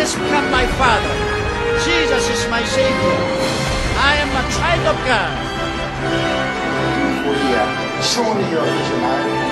has become my Father. Jesus is my Savior. I am a child of God. 우리의 소원이 되어주시나요?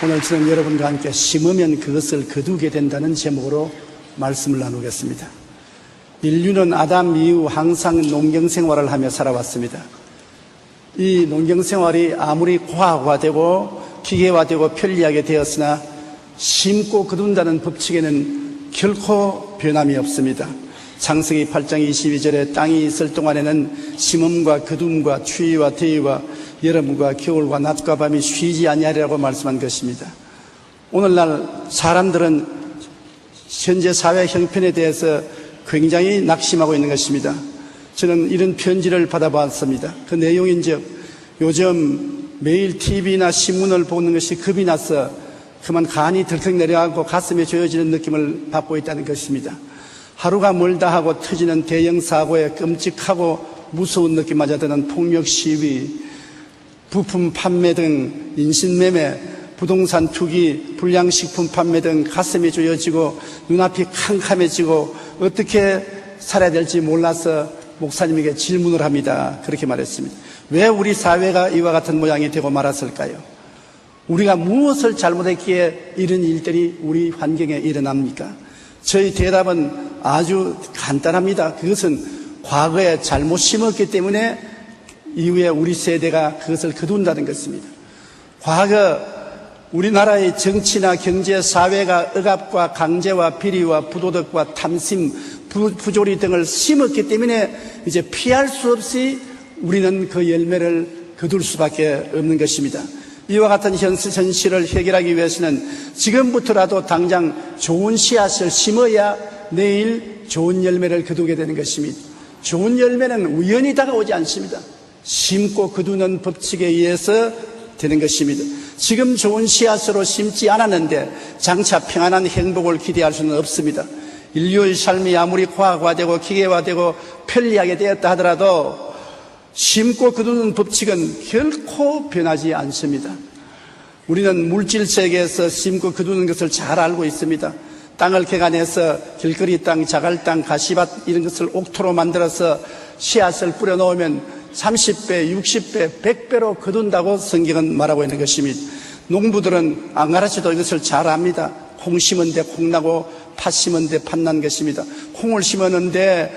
오늘 저는 여러분과 함께 심으면 그것을 거두게 된다는 제목으로 말씀을 나누겠습니다. 인류는 아담 이후 항상 농경생활을 하며 살아왔습니다. 이 농경생활이 아무리 과학화되고 기계화되고 편리하게 되었으나 심고 거둔다는 법칙에는 결코 변함이 없습니다. 창세기 8장 22절에 땅이 있을 동안에는 심음과 거둠과 추위와 더위와 여름과 겨울과 낮과 밤이 쉬지 아니하리라고 말씀한 것입니다. 오늘날 사람들은 현재 사회 형편에 대해서 굉장히 낙심하고 있는 것입니다. 저는 이런 편지를 받아봤습니다. 그 내용인즉 요즘 매일 TV나 신문을 보는 것이 겁이 나서 그만 간이 덜컥 내려가고 가슴에 조여지는 느낌을 받고 있다는 것입니다. 하루가 멀다 하고 터지는 대형 사고에 끔찍하고 무서운 느낌마저 드는 폭력 시위, 부품 판매 등 인신매매, 부동산 투기, 불량식품 판매 등 가슴이 조여지고 눈앞이 캄캄해지고 어떻게 살아야 될지 몰라서 목사님에게 질문을 합니다. 그렇게 말했습니다. 왜 우리 사회가 이와 같은 모양이 되고 말았을까요? 우리가 무엇을 잘못했기에 이런 일들이 우리 환경에 일어납니까? 저희 대답은 아주 간단합니다. 그것은 과거에 잘못 심었기 때문에 이후에 우리 세대가 그것을 거둔다는 것입니다. 과거 우리나라의 정치나 경제, 사회가 억압과 강제와 비리와 부도덕과 탐심, 부조리 등을 심었기 때문에 이제 피할 수 없이 우리는 그 열매를 거둘 수밖에 없는 것입니다. 이와 같은 현실을 해결하기 위해서는 지금부터라도 당장 좋은 씨앗을 심어야 내일 좋은 열매를 거두게 되는 것입니다. 좋은 열매는 우연히 다가오지 않습니다. 심고 거두는 법칙에 의해서 되는 것입니다. 지금 좋은 씨앗으로 심지 않았는데 장차 평안한 행복을 기대할 수는 없습니다. 인류의 삶이 아무리 과학화되고 기계화되고 편리하게 되었다 하더라도 심고 거두는 법칙은 결코 변하지 않습니다. 우리는 물질 세계에서 심고 거두는 것을 잘 알고 있습니다. 땅을 개간해서 길거리 땅, 자갈 땅, 가시밭 이런 것을 옥토로 만들어서 씨앗을 뿌려놓으면 30배, 60배, 100배로 거둔다고 성경은 말하고 있는 것입니다. 농부들은 안 가르쳐도 이것을 잘 압니다. 콩 심은 데 콩 나고 팥 심은 데 팥 난 것입니다. 콩을 심었는데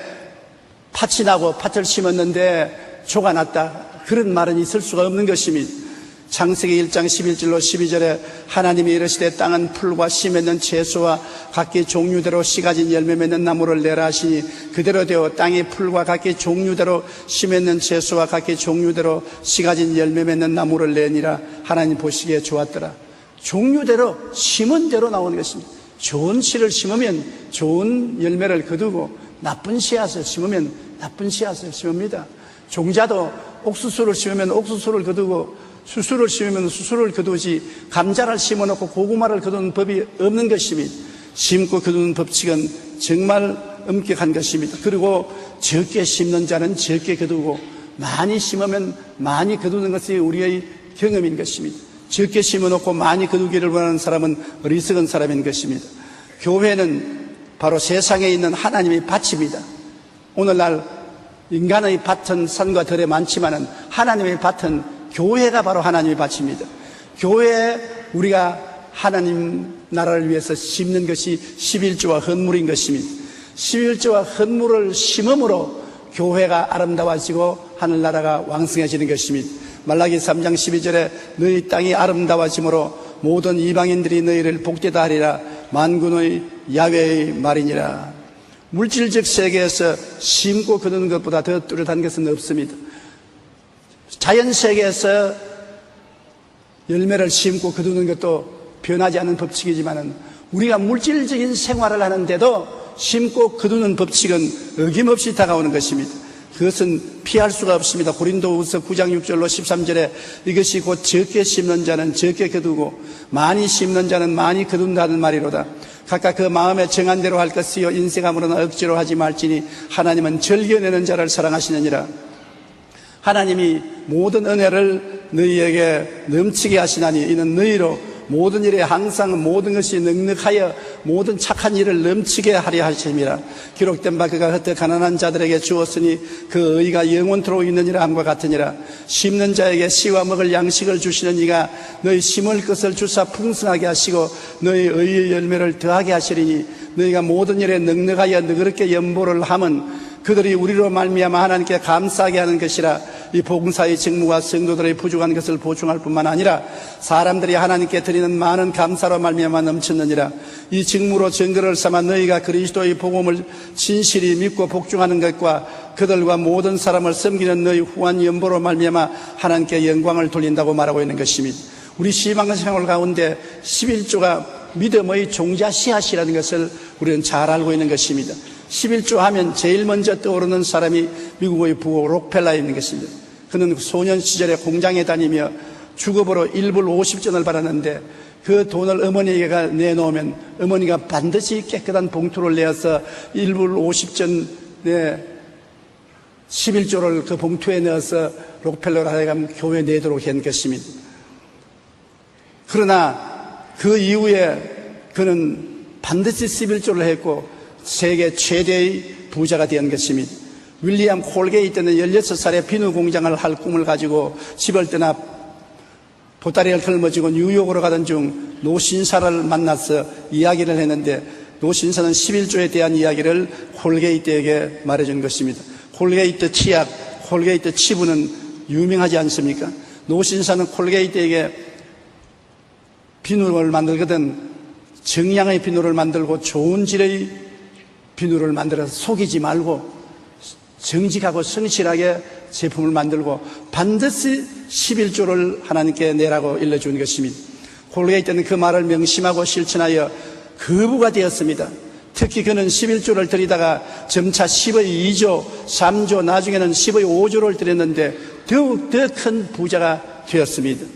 팥이 나고 팥을 심었는데 조가 났다. 그런 말은 있을 수가 없는 것입니다. 창세기 1장 11절로 12절에 하나님이 이르시되 땅은 풀과 씨 맺는 채소와 각기 종류대로 씨 가진 열매 맺는 나무를 내라 하시니 그대로 되어 땅이 풀과 각기 종류대로 씨 맺는 채소와 각기 종류대로 씨 가진 열매 맺는 나무를 내니라. 하나님 보시기에 좋았더라. 종류대로 심은 대로 나오는 것입니다. 좋은 씨를 심으면 좋은 열매를 거두고 나쁜 씨앗을 심으면 나쁜 씨앗을 심습니다. 종자도 옥수수를 심으면 옥수수를 거두고 수수를 심으면 수수를 거두지 감자를 심어놓고 고구마를 거두는 법이 없는 것입니다. 심고 거두는 법칙은 정말 엄격한 것입니다. 그리고 적게 심는 자는 적게 거두고 많이 심으면 많이 거두는 것이 우리의 경험인 것입니다. 적게 심어놓고 많이 거두기를 원하는 사람은 어리석은 사람인 것입니다. 교회는 바로 세상에 있는 하나님의 밭입니다. 오늘날 인간의 밭은 산과 들에 많지만은 하나님의 밭은 교회가 바로 하나님의 밭입니다. 교회에 우리가 하나님 나라를 위해서 심는 것이 11조와 헌물인 것입니다. 11조와 헌물을 심음으로 교회가 아름다워지고 하늘나라가 왕성해지는 것입니다. 말라기 3장 12절에 너희 땅이 아름다워짐으로 모든 이방인들이 너희를 복되다 하리라. 만군의 야훼의 말이니라. 물질적 세계에서 심고 거두는 것보다 더 뚜렷한 것은 없습니다. 자연 세계에서 열매를 심고 거두는 것도 변하지 않는 법칙이지만 우리가 물질적인 생활을 하는데도 심고 거두는 법칙은 어김없이 다가오는 것입니다. 그것은 피할 수가 없습니다. 고린도후서 9장 6절로 13절에 이것이 곧 적게 심는 자는 적게 거두고 많이 심는 자는 많이 거둔다는 말이로다. 각각 그 마음에 정한 대로 할 것이요 인색함으로는 억지로 하지 말지니 하나님은 즐겨내는 자를 사랑하시느니라. 하나님이 모든 은혜를 너희에게 넘치게 하시나니 이는 너희로 모든 일에 항상 모든 것이 넉넉하여 모든 착한 일을 넘치게 하려 하심이라. 기록된 바 그가 흩어 가난한 자들에게 주었으니 그 의가 영원토록 있느니라 함과 같으니라. 심는 자에게 씨와 먹을 양식을 주시는 이가 너희 심을 것을 주사 풍성하게 하시고 너희 의의 열매를 더하게 하시리니 너희가 모든 일에 넉넉하여 너그럽게 연보를 함은 그들이 우리로 말미암아 하나님께 감사하게 하는 것이라. 이 복음사의 직무가 성도들의 부족한 것을 보충할 뿐만 아니라 사람들이 하나님께 드리는 많은 감사로 말미암아 넘쳤느니라. 이 직무로 증거를 삼아 너희가 그리스도의 복음을 진실히 믿고 복종하는 것과 그들과 모든 사람을 섬기는 너희 후한 연보로 말미암아 하나님께 영광을 돌린다고 말하고 있는 것입니다. 우리 신앙생활 가운데 11조가 믿음의 종자 씨앗이라는 것을 우리는 잘 알고 있는 것입니다. 11조 하면 제일 먼저 떠오르는 사람이 미국의 부호 록펠러에 있는 것입니다. 그는 소년 시절에 공장에 다니며 주급으로 1불 50전을 받았는데 그 돈을 어머니가 내놓으면 어머니가 반드시 깨끗한 봉투를 내어서 1불 50전 11조를 그 봉투에 넣어서 록펠러를 하여금 교회에 내도록 한 것입니다. 그러나 그 이후에 그는 반드시 11조를 했고 세계 최대의 부자가 된 것입니다. 윌리엄 콜게이트는 16살에 비누 공장을 할 꿈을 가지고 집을 떠나 보따리를 짊어지고 뉴욕으로 가던 중 노신사를 만나서 이야기를 했는데 노신사는 11조에 대한 이야기를 콜게이트에게 말해준 것입니다. 콜게이트 치약, 콜게이트 치부는 유명하지 않습니까? 노신사는 콜게이트에게 비누를 만들거든 정량의 비누를 만들고 좋은 질의 비누를 만들어서 속이지 말고 정직하고 성실하게 제품을 만들고 반드시 11조를 하나님께 내라고 일러준 것입니다. 콜게이트는 그 말을 명심하고 실천하여 거부가 되었습니다. 특히 그는 11조를 드리다가 점차 10의 2조, 3조, 나중에는 10의 5조를 드렸는데 더욱 더 큰 부자가 되었습니다.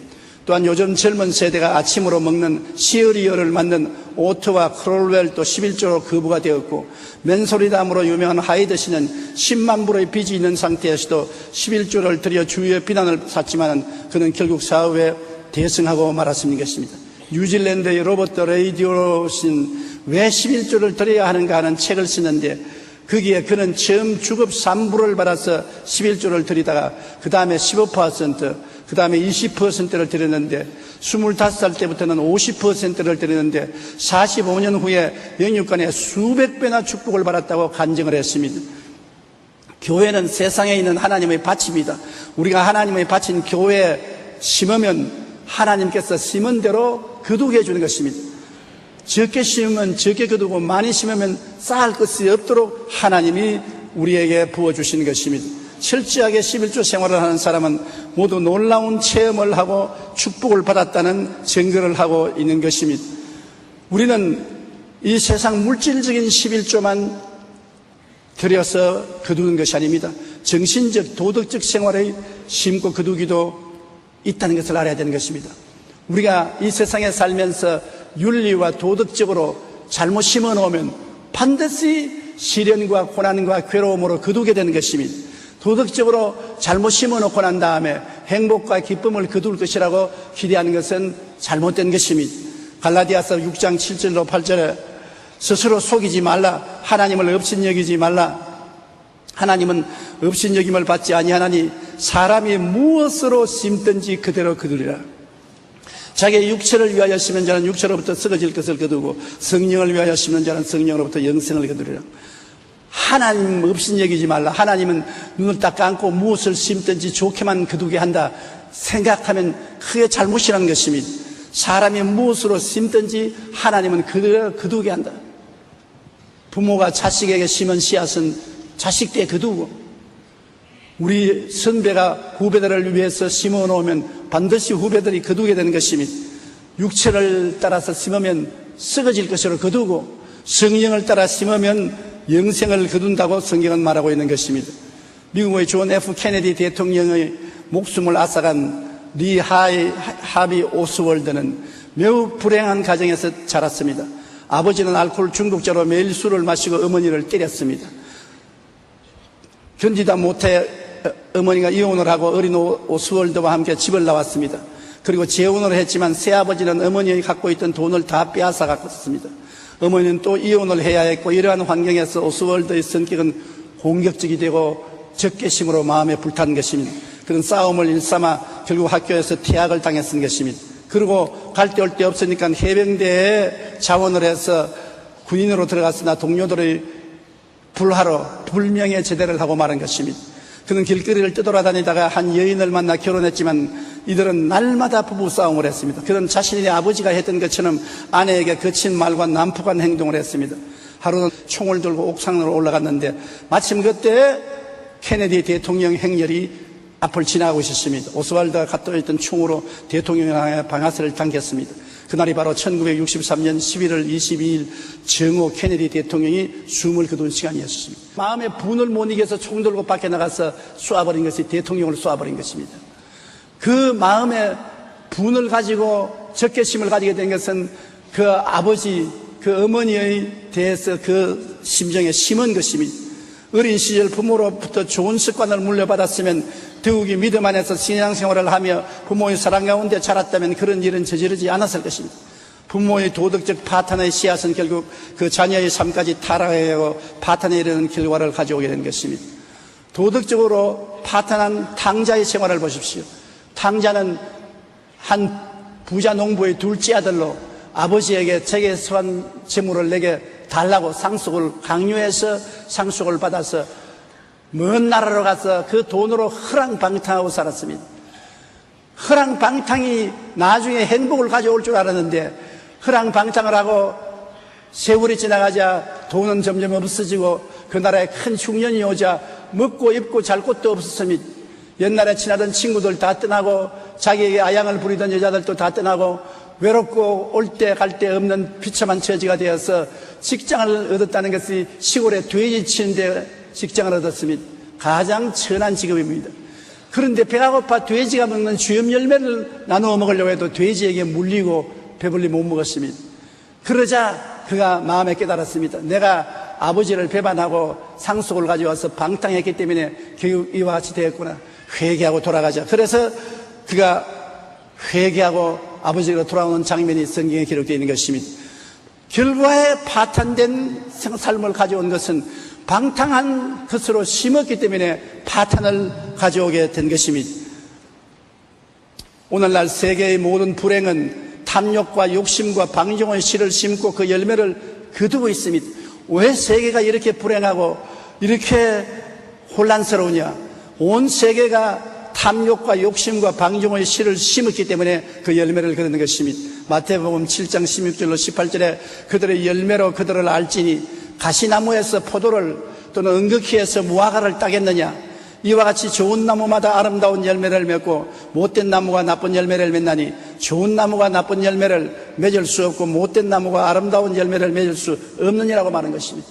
또한 요즘 젊은 세대가 아침으로 먹는 시어리얼을 만든 오트와 크롤웰 또 11조로 거부가 되었고, 맨소리담으로 유명한 하이드 씨는 10만 불의 빚이 있는 상태에서도 11조를 들여 주위의 비난을 샀지만 그는 결국 사업에 대승하고 말았습니다. 뉴질랜드의 로버트 레이디오 씨는 왜 11조를 드려야 하는가 하는 책을 쓰는데, 거기에 그는 처음 주급 3불을 받아서 11조를 드리다가 그 다음에 15%, 그 다음에 20%를 드렸는데 25살 때부터는 50%를 드렸는데 45년 후에 영육간에 수백 배나 축복을 받았다고 간증을 했습니다. 교회는 세상에 있는 하나님의 밭입니다. 우리가 하나님의 밭인 교회에 심으면 하나님께서 심은 대로 거두게 해주는 것입니다. 적게 심으면 적게 거두고 많이 심으면 쌓을 것이 없도록 하나님이 우리에게 부어주시는 것입니다. 철저하게 11조 생활을 하는 사람은 모두 놀라운 체험을 하고 축복을 받았다는 증거를 하고 있는 것입니다. 우리는 이 세상 물질적인 11조만 들여서 거두는 것이 아닙니다. 정신적, 도덕적 생활에 심고 거두기도 있다는 것을 알아야 되는 것입니다. 우리가 이 세상에 살면서 윤리와 도덕적으로 잘못 심어 놓으면 반드시 시련과 고난과 괴로움으로 거두게 되는 것입니다. 도덕적으로 잘못 심어 놓고 난 다음에 행복과 기쁨을 거둘 것이라고 기대하는 것은 잘못된 것입니다. 갈라디아서 6장 7절로 8절에 스스로 속이지 말라. 하나님을 업신여기지 말라. 하나님은 업신여김을 받지 아니하나니 사람이 무엇으로 심든지 그대로 거두리라. 자기의 육체를 위하여 심은 자는 육체로부터 썩어질 것을 거두고 성령을 위하여 심는 자는 성령으로부터 영생을 거두리라. 하나님 업신여기지 말라. 하나님은 눈을 딱 감고 무엇을 심든지 좋게만 거두게 한다 생각하면 크게 잘못이라는 것입니다. 사람이 무엇으로 심든지 하나님은 그대로 거두게 한다. 부모가 자식에게 심은 씨앗은 자식 때 거두고, 우리 선배가 후배들을 위해서 심어 놓으면 반드시 후배들이 거두게 되는 것입니다. 육체를 따라서 심으면 썩어질 것으로 거두고 성령을 따라 심으면 영생을 거둔다고 성경은 말하고 있는 것입니다. 미국의 존 F 케네디 대통령의 목숨을 앗아간 리 하비 오스월드는 매우 불행한 가정에서 자랐습니다. 아버지는 알코올 중독자로 매일 술을 마시고 어머니를 때렸습니다. 견디다 못해 어머니가 이혼을 하고 어린 오스월드와 함께 집을 나왔습니다. 그리고 재혼을 했지만 새아버지는 어머니가 갖고 있던 돈을 다 빼앗아 갔습니다. 어머니는 또 이혼을 해야 했고, 이러한 환경에서 오스월드의 성격은 공격적이 되고 적개심으로 마음에 불탄 것입니다. 그런 싸움을 일삼아 결국 학교에서 퇴학을 당했던 것입니다. 그리고 갈 데 올 데 없으니까 해병대에 자원을 해서 군인으로 들어갔으나 동료들의 불화로 불명예 제대를 하고 말한 것입니다. 그는 길거리를 떠돌아다니다가 한 여인을 만나 결혼했지만 이들은 날마다 부부싸움을 했습니다. 그는 자신의 아버지가 했던 것처럼 아내에게 거친 말과 난폭한 행동을 했습니다. 하루는 총을 들고 옥상으로 올라갔는데 마침 그때 케네디 대통령 행렬이 앞을 지나가고 있었습니다. 오스왈드가 갖고 있던 총으로 대통령을 향해 방아쇠를 당겼습니다. 그날이 바로 1963년 11월 22일 정오 케네디 대통령이 숨을 거둔 시간이었습니다. 마음의 분을 못 이겨서 총 들고 밖에 나가서 쏘아버린 것이 대통령을 쏘아버린 것입니다. 그 마음의 분을 가지고 적개심을 가지게 된 것은 그 아버지, 그 어머니에 대해서 그 심정에 심은 것입니다. 어린 시절 부모로부터 좋은 습관을 물려받았으면 더욱이 믿음 안에서 신앙생활을 하며 부모의 사랑 가운데 자랐다면 그런 일은 저지르지 않았을 것입니다. 부모의 도덕적 파탄의 씨앗은 결국 그 자녀의 삶까지 타락하고 파탄에 이르는 결과를 가져오게 된 것입니다. 도덕적으로 파탄한 탕자의 생활을 보십시오. 탕자는 한 부자 농부의 둘째 아들로 아버지에게 제게 서한 재물을 내게 달라고 상속을 강요해서 상속을 받아서 먼 나라로 가서 그 돈으로 허랑방탕하고 살았습니다. 허랑방탕이 나중에 행복을 가져올 줄 알았는데 허랑방탕을 하고 세월이 지나가자 돈은 점점 없어지고 그 나라에 큰 흉년이 오자 먹고 입고 잘 곳도 없었습니다. 옛날에 친하던 친구들 다 떠나고 자기에게 아양을 부리던 여자들도 다 떠나고 외롭고 올 때 갈 때 없는 비참한 처지가 되어서 직장을 얻었다는 것이 시골에 돼지 치는데 직장을 얻었습니다. 가장 천한 직업입니다. 그런데 배가 고파 돼지가 먹는 주염 열매를 나누어 먹으려고 해도 돼지에게 물리고 배불리 못 먹었습니다. 그러자 그가 마음에 깨달았습니다. 내가 아버지를 배반하고 상속을 가져와서 방탕했기 때문에 결국 이와 같이 되었구나. 회개하고 돌아가자. 그래서 그가 회개하고 아버지로 돌아오는 장면이 성경에 기록되어 있는 것입니다. 결과에 파탄된 삶을 가져온 것은 방탕한 것으로 심었기 때문에 파탄을 가져오게 된 것입니다. 오늘날 세계의 모든 불행은 탐욕과 욕심과 방종의 씨를 심고 그 열매를 거두고 있습니다. 왜 세계가 이렇게 불행하고 이렇게 혼란스러우냐? 온 세계가 탐욕과 욕심과 방종의 씨를 심었기 때문에 그 열매를 거두는 것입니다. 마태복음 7장 16절로 18절에 그들의 열매로 그들을 알지니 가시나무에서 포도를 또는 은극히에서 무화과를 따겠느냐? 이와 같이 좋은 나무마다 아름다운 열매를 맺고 못된 나무가 나쁜 열매를 맺나니 좋은 나무가 나쁜 열매를 맺을 수 없고 못된 나무가 아름다운 열매를 맺을 수 없느니라고 말하는 것입니다.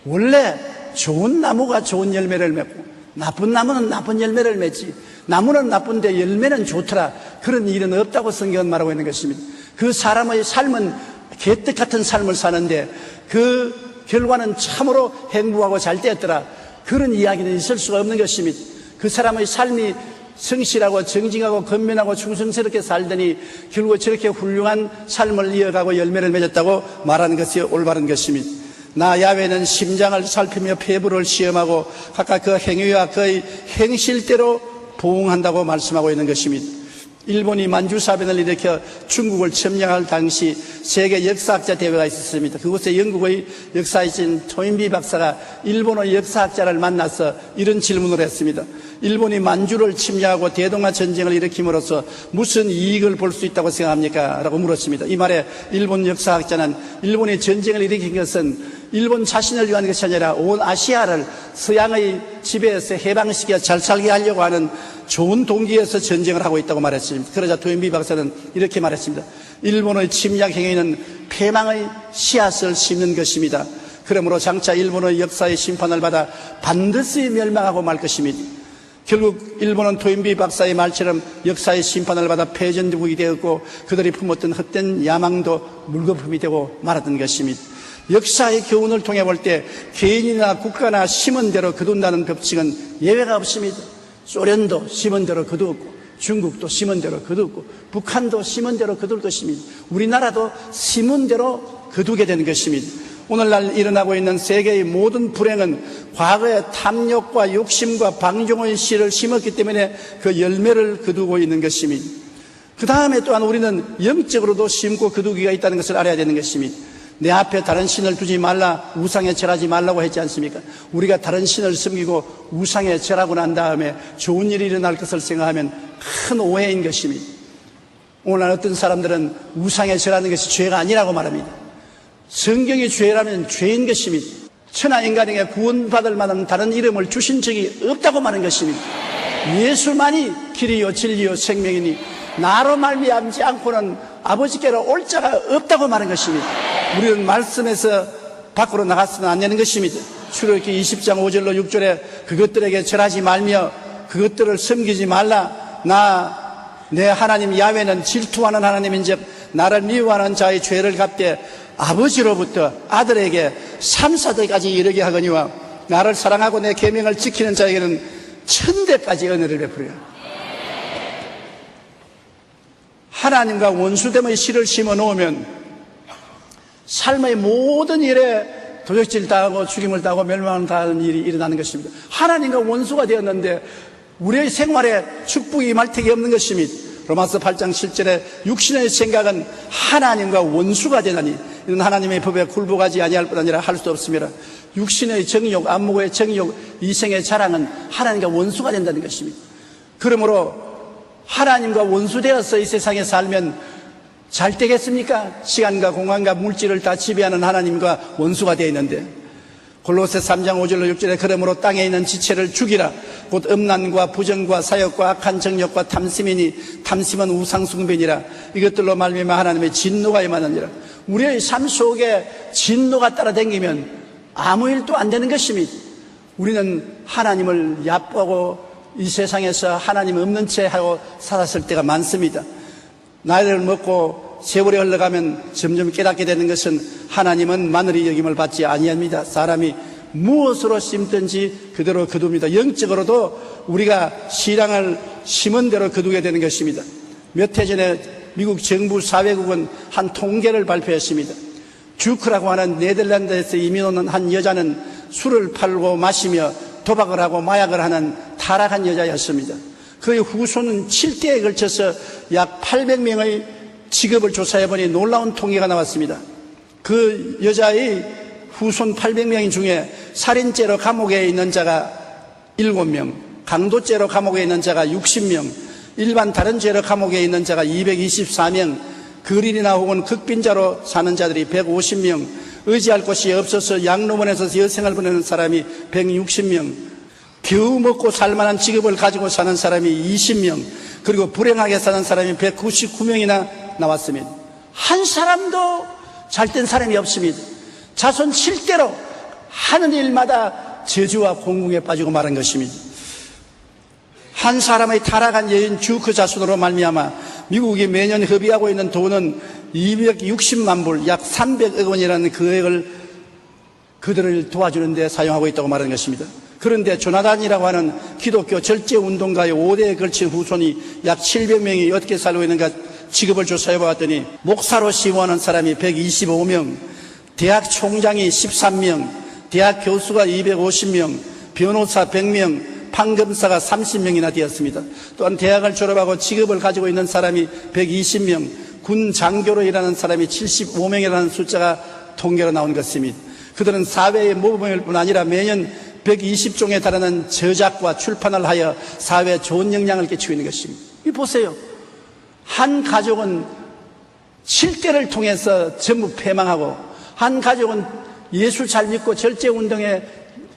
원래 좋은 나무가 좋은 열매를 맺고 나쁜 나무는 나쁜 열매를 맺지, 나무는 나쁜데 열매는 좋더라, 그런 일은 없다고 성경은 말하고 있는 것입니다. 그 사람의 삶은 개떡 같은 삶을 사는데 그 결과는 참으로 행복하고 잘 되었더라, 그런 이야기는 있을 수가 없는 것입니다. 그 사람의 삶이 성실하고 정직하고 건면하고 충성스럽게 살더니 결국 저렇게 훌륭한 삶을 이어가고 열매를 맺었다고 말하는 것이 올바른 것입니다. 나 야훼는 심장을 살피며 폐부를 시험하고 각각 그 행위와 그의 행실대로 보응한다고 말씀하고 있는 것입니다. 일본이 만주사변을 일으켜 중국을 점령할 당시 세계 역사학자 대회가 있었습니다. 그곳에 영국의 역사이신 토인비 박사가 일본의 역사학자를 만나서 이런 질문을 했습니다. 일본이 만주를 침략하고 대동아 전쟁을 일으킴으로써 무슨 이익을 볼 수 있다고 생각합니까? 라고 물었습니다. 이 말에 일본 역사학자는 일본이 전쟁을 일으킨 것은 일본 자신을 위한 것이 아니라 온 아시아를 서양의 지배에서 해방시켜 잘 살게 하려고 하는 좋은 동기에서 전쟁을 하고 있다고 말했습니다. 그러자 토인비 박사는 이렇게 말했습니다. 일본의 침략 행위는 패망의 씨앗을 심는 것입니다. 그러므로 장차 일본의 역사의 심판을 받아 반드시 멸망하고 말 것입니다. 결국 일본은 토인비 박사의 말처럼 역사의 심판을 받아 패전국이 되었고 그들이 품었던 헛된 야망도 물거품이 되고 말았던 것입니다. 역사의 교훈을 통해 볼 때 개인이나 국가나 심은 대로 거둔다는 법칙은 예외가 없습니다. 소련도 심은 대로 거두었고 중국도 심은 대로 거두었고 북한도 심은 대로 거둘 것입니다. 우리나라도 심은 대로 거두게 되는 것입니다. 오늘날 일어나고 있는 세계의 모든 불행은 과거의 탐욕과 욕심과 방종의 씨를 심었기 때문에 그 열매를 거두고 있는 것입니다. 그 다음에 또한 우리는 영적으로도 심고 거두기가 있다는 것을 알아야 되는 것입니다. 내 앞에 다른 신을 두지 말라, 우상에 절하지 말라고 했지 않습니까? 우리가 다른 신을 섬기고 우상에 절하고 난 다음에 좋은 일이 일어날 것을 생각하면 큰 오해인 것입니다. 오늘 어떤 사람들은 우상에 절하는 것이 죄가 아니라고 말합니다. 성경이 죄라면 죄인 것입니다. 천하 인간에게 구원받을 만한 다른 이름을 주신 적이 없다고 말하는 것입니다. 예수만이 길이요 진리요 생명이니 나로 말미암지 않고는 아버지께로 올 자가 없다고 말하는 것입니다. 우리는 말씀에서 밖으로 나가서는 안 되는 것입니다. 출애굽기 20장 5절로 6절에 그것들에게 절하지 말며 그것들을 섬기지 말라. 내 하나님 야훼는 질투하는 하나님인즉 나를 미워하는 자의 죄를 갚되 아버지로부터 아들에게 3,4대까지 이르게 하거니와 나를 사랑하고 내 계명을 지키는 자에게는 1,000대까지 은혜를 베푸리라. 하나님과 원수됨의 씨를 심어 놓으면 삶의 모든 일에 도적질 당하고 죽임을 당하고 멸망을 당하는 일이 일어나는 것입니다. 하나님과 원수가 되었는데 우리의 생활에 축복이 임할 택이 없는 것입니다. 로마서 8장 7절에 육신의 생각은 하나님과 원수가 되나니 이는 하나님의 법에 굴복하지 아니할 뿐 아니라 할 수 없습니다. 육신의 정욕, 안목의 정욕, 이생의 자랑은 하나님과 원수가 된다는 것입니다. 그러므로 하나님과 원수되어서 이 세상에 살면 잘 되겠습니까? 시간과 공간과 물질을 다 지배하는 하나님과 원수가 되어 있는데 골로새 3장 5절로 6절에 그러므로 땅에 있는 지체를 죽이라. 곧 음란과 부정과 사욕과 악한 정욕과 탐심이니 탐심은 우상숭배니라. 이것들로 말미암아 하나님의 진노가 임하느니라. 우리의 삶 속에 진노가 따라다니면 아무 일도 안 되는 것입니다. 우리는 하나님을 얕보고 이 세상에서 하나님 없는 채 하고 살았을 때가 많습니다. 나이를 먹고 세월이 흘러가면 점점 깨닫게 되는 것은 하나님은 마늘이 여김을 받지 아니합니다. 사람이 무엇으로 심든지 그대로 거둡니다. 영적으로도 우리가 신앙을 심은 대로 거두게 되는 것입니다. 몇 해 전에 미국 정부 사회국은 한 통계를 발표했습니다. 주크라고 하는 네덜란드에서 이민 온 한 여자는 술을 팔고 마시며 도박을 하고 마약을 하는 타락한 여자였습니다. 그의 후손은 7대에 걸쳐서 약 800명의 직업을 조사해보니 놀라운 통계가 나왔습니다. 그 여자의 후손 800명 중에 살인죄로 감옥에 있는 자가 7명, 강도죄로 감옥에 있는 자가 60명, 일반 다른 죄로 감옥에 있는 자가 224명, 거린이나 혹은 극빈자로 사는 자들이 150명, 의지할 곳이 없어서 양로원에서 여생을 보내는 사람이 160명, 겨우 먹고 살만한 직업을 가지고 사는 사람이 20명, 그리고 불행하게 사는 사람이 199명이나 나왔습니다. 한 사람도 잘된 사람이 없습니다. 자손 7대로 하는 일마다 저주와 공궁에 빠지고 말한 것입니다. 한 사람의 타락한 여인 주크 자손으로 말미암아 미국이 매년 허비하고 있는 돈은 260만 불, 약 300억 원이라는 금액을 그들을 도와주는 데 사용하고 있다고 말하는 것입니다. 그런데 조나단이라고 하는 기독교 절제운동가의 5대에 걸친 후손이 약 700명이 어떻게 살고 있는가 직업을 조사해 봤더니 목사로 시무하는 사람이 125명, 대학 총장이 13명, 대학 교수가 250명, 변호사 100명, 판검사가 30명이나 되었습니다. 또한 대학을 졸업하고 직업을 가지고 있는 사람이 120명, 군 장교로 일하는 사람이 75명이라는 숫자가 통계로 나온 것입니다. 그들은 사회의 모범일 뿐 아니라 매년 120종에 달하는 저작과 출판을 하여 사회에 좋은 영향을 끼치고 있는 것입니다. 이 보세요. 한 가족은 7대를 통해서 전부 패망하고, 한 가족은 예수 잘 믿고 절제운동에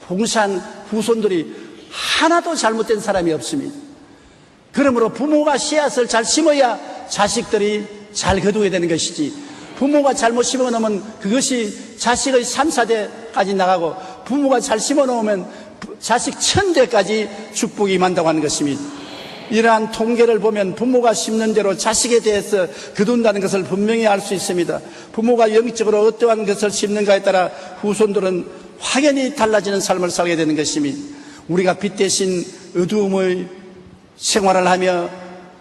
봉사한 후손들이 하나도 잘못된 사람이 없습니다. 그러므로 부모가 씨앗을 잘 심어야 자식들이 잘 거두게 되는 것이지, 부모가 잘못 심어놓으면 그것이 자식의 3, 4대까지 나가고, 부모가 잘 심어놓으면 자식 1000대까지 축복이 임한다고 하는 것입니다. 이러한 통계를 보면 부모가 심는 대로 자식에 대해서 거둔다는 것을 분명히 알 수 있습니다. 부모가 영적으로 어떠한 것을 심는가에 따라 후손들은 확연히 달라지는 삶을 살게 되는 것입니다. 우리가 빛 대신 어두움의 생활을 하며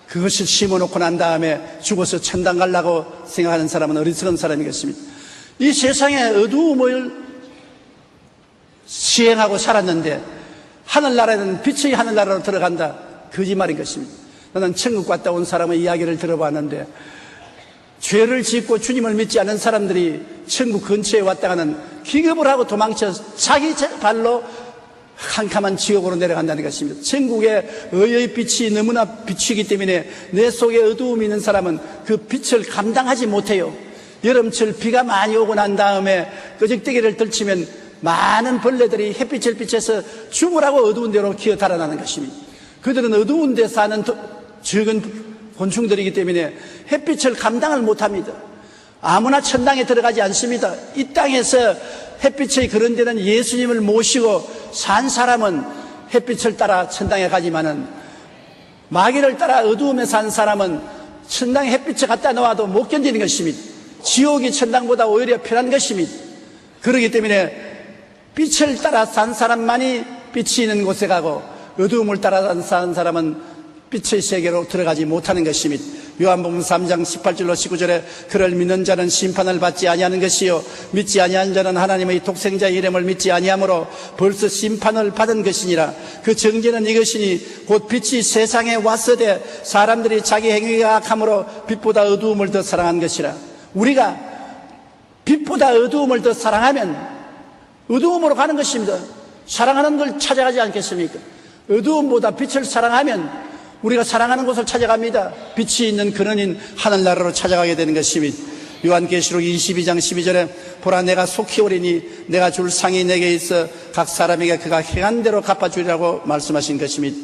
그것을 심어놓고 난 다음에 죽어서 천당 가려고 생각하는 사람은 어리석은 사람이겠습니다. 이 세상에 어두움을 시행하고 살았는데 하늘나라에는 빛의 하늘나라로 들어간다. 거짓말인 것입니다. 나는 천국 갔다 온 사람의 이야기를 들어봤는데, 죄를 짓고 주님을 믿지 않은 사람들이 천국 근처에 왔다가는 기겁을 하고 도망쳐 자기 발로 캄캄한 지옥으로 내려간다는 것입니다. 천국의 의의 빛이 너무나 비추기 때문에 내 속에 어두움이 있는 사람은 그 빛을 감당하지 못해요. 여름철 비가 많이 오고 난 다음에 끄적대기를 들치면 많은 벌레들이 햇빛을 비춰서 죽으라고 어두운 데로 기어 달아나는 것입니다. 그들은 어두운 데 사는 적은 곤충들이기 때문에 햇빛을 감당을 못합니다. 아무나 천당에 들어가지 않습니다. 이 땅에서 햇빛의 그런 데는 예수님을 모시고 산 사람은 햇빛을 따라 천당에 가지만은, 마귀를 따라 어두움에 산 사람은 천당에 햇빛을 갖다 놓아도 못 견디는 것입니다. 지옥이 천당보다 오히려 편한 것입니다. 그렇기 때문에 빛을 따라 산 사람만이 빛이 있는 곳에 가고, 어두움을 따라 산 사람은 빛의 세계로 들어가지 못하는 것입니다. 요한복음 3장 18절로 19절에 그를 믿는 자는 심판을 받지 아니하는 것이요 믿지 아니하는 자는 하나님의 독생자의 이름을 믿지 아니하므로 벌써 심판을 받은 것이니라. 그 정죄는 이것이니 곧 빛이 세상에 왔으되 사람들이 자기 행위가 악함으로 빛보다 어두움을 더 사랑한 것이라. 우리가 빛보다 어두움을 더 사랑하면 어두움으로 가는 것입니다. 사랑하는 걸 찾아가지 않겠습니까? 어두움보다 빛을 사랑하면 우리가 사랑하는 곳을 찾아갑니다. 빛이 있는 근원인 하늘나라로 찾아가게 되는 것입니다. 요한계시록 22장 12절에 보라 내가 속히 오리니 내가 줄 상이 내게 있어 각 사람에게 그가 행한 대로 갚아주리라고 말씀하신 것입니다.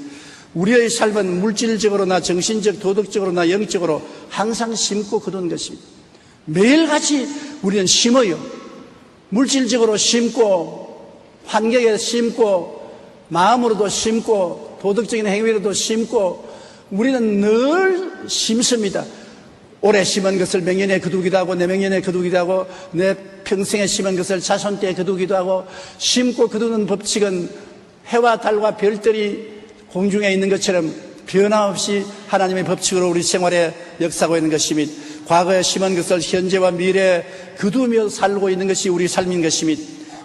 우리의 삶은 물질적으로나 정신적, 도덕적으로나 영적으로 항상 심고 거둔 것입니다. 매일같이 우리는 심어요. 물질적으로 심고, 환경에 심고, 마음으로도 심고, 도덕적인 행위로도 심고 우리는 늘 심습니다. 올해 심은 것을 명년에 거두기도 하고 내명년에 거두기도 하고 내 평생에 심은 것을 자손 때에 거두기도 하고 심고 거두는 법칙은 해와 달과 별들이 공중에 있는 것처럼 변함없이 하나님의 법칙으로 우리 생활에 역사하고 있는 것이며 과거에 심은 것을 현재와 미래에 거두며 살고 있는 것이 우리 삶인 것이며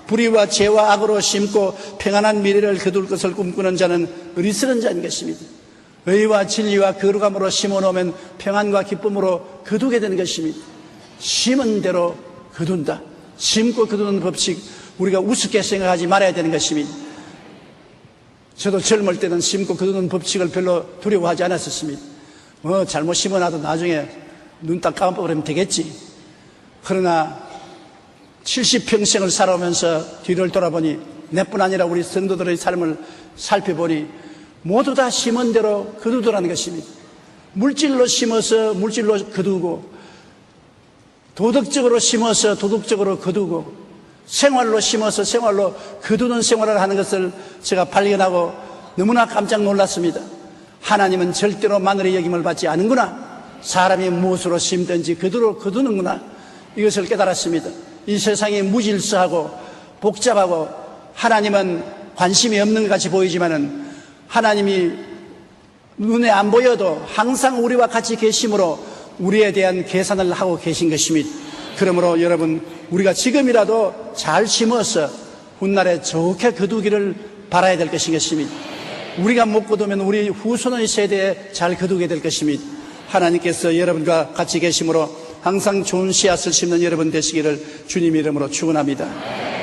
불의와 죄와 악으로 심고 평안한 미래를 거둘 것을 꿈꾸는 자는 어리석은 자인 것입니다. 의와 진리와 거룩함으로 심어놓으면 평안과 기쁨으로 거두게 되는 것입니다. 심은 대로 거둔다. 심고 거두는 법칙 우리가 우습게 생각하지 말아야 되는 것입니다. 저도 젊을 때는 심고 거두는 법칙을 별로 두려워하지 않았었습니다. 잘못 심어놔도 나중에 눈 딱 감아버리면 되겠지. 그러나 70평생을 살아오면서 뒤를 돌아보니 내뿐 아니라 우리 성도들의 삶을 살펴보니 모두 다 심은 대로 거두더라는 것입니다. 물질로 심어서 물질로 거두고 도덕적으로 심어서 도덕적으로 거두고 생활로 심어서 생활로 거두는 생활을 하는 것을 제가 발견하고 너무나 깜짝 놀랐습니다. 하나님은 절대로 마늘의 여김을 받지 않는구나. 사람이 무엇으로 심든지 그대로 거두는구나. 이것을 깨달았습니다. 이 세상이 무질서하고 복잡하고 하나님은 관심이 없는 것 같이 보이지만은 하나님이 눈에 안 보여도 항상 우리와 같이 계심으로 우리에 대한 계산을 하고 계신 것입니다. 그러므로 여러분 우리가 지금이라도 잘 심어서 훗날에 좋게 거두기를 바라야 될 것입니다. 우리가 못 거두면 우리 후손의 세대에 잘 거두게 될 것입니다. 하나님께서 여러분과 같이 계심으로 항상 좋은 씨앗을 심는 여러분 되시기를 주님 이름으로 축원합니다.